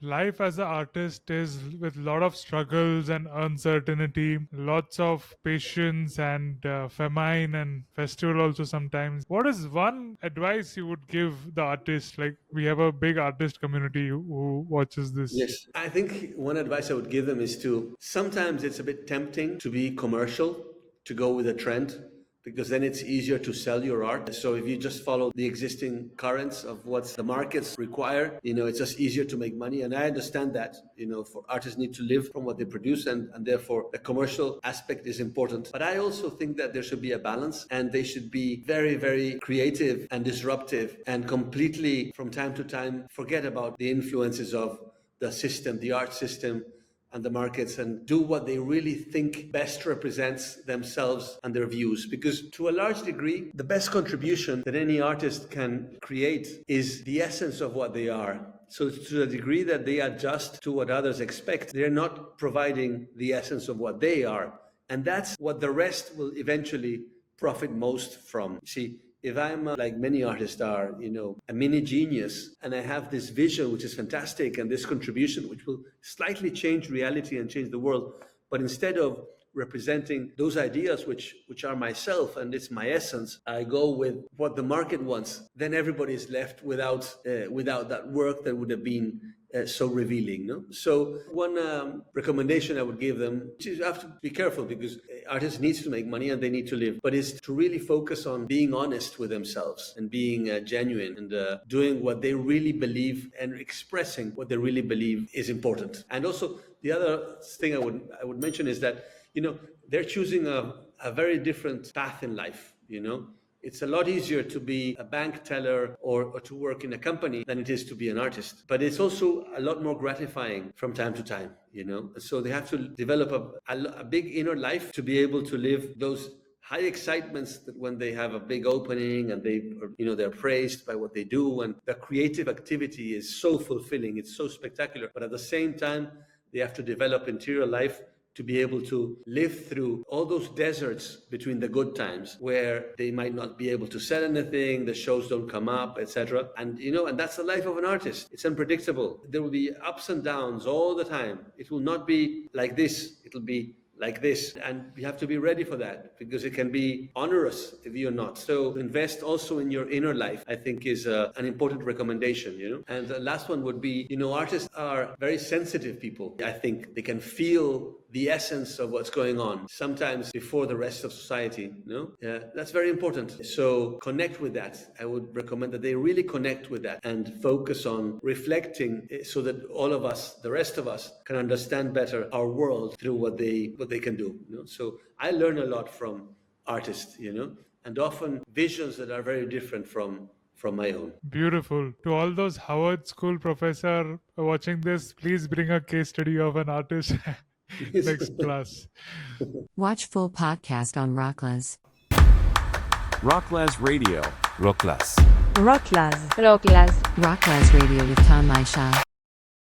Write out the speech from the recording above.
life as an artist is with a lot of struggles and uncertainty, lots of patience and famine and festival also sometimes. What is one advice you would give the artist? Like, we have a big artist community who watches this. Yes. I think one advice I would give them is to sometimes it's a bit tempting to be commercial, to go with a trend, because then it's easier to sell your art. So if you just follow the existing currents of what the markets require, it's just easier to make money. And I understand that, for artists need to live from what they produce, and therefore the commercial aspect is important. But I also think that there should be a balance, and they should be very, very creative and disruptive, and completely from time to time forget about the influences of the system, the art system, and the markets, and do what they really think best represents themselves and their views. Because to a large degree, the best contribution that any artist can create is the essence of what they are. So to the degree that they adjust to what others expect, they're not providing the essence of what they are. And that's what the rest will eventually profit most from. See, if I'm like many artists are, a mini genius, and I have this vision, which is fantastic, and this contribution, which will slightly change reality and change the world, but instead of representing those ideas, which are myself and it's my essence, I go with what the market wants, then everybody is left without that work that would have been so revealing. No? So one recommendation I would give them, which is you have to be careful because artists need to make money and they need to live, but is to really focus on being honest with themselves and being genuine and doing what they really believe and expressing what they really believe is important. And also the other thing I would mention is that, they're choosing a very different path in life, It's a lot easier to be a bank teller or to work in a company than it is to be an artist. But it's also a lot more gratifying from time to time, So they have to develop a big inner life to be able to live those high excitements that when they have a big opening and they're praised by what they do, and the creative activity is so fulfilling, it's so spectacular. But at the same time, they have to develop interior life to be able to live through all those deserts between the good times where they might not be able to sell anything, the shows don't come up, etc. And that's the life of an artist. It's unpredictable. There will be ups and downs all the time. It will not be like this. It'll be like this, and you have to be ready for that because it can be onerous if you're not. So invest also in your inner life, I think, is an important recommendation. And the last one would be, artists are very sensitive people. I think they can feel the essence of what's going on sometimes before the rest of society. That's very important. So connect with that. I would recommend that they really connect with that and focus on reflecting so that all of us, the rest of us, can understand better our world through what they can do. So I learn a lot from artists, and often visions that are very different from my own. Beautiful. To all those Howard School professor watching this, please bring a case study of an artist next class. Watch full podcast on Rocklaz. Rocklaz Radio. Rocklaz. Rocklaz. Rocklaz Radio with Tanmay Shah.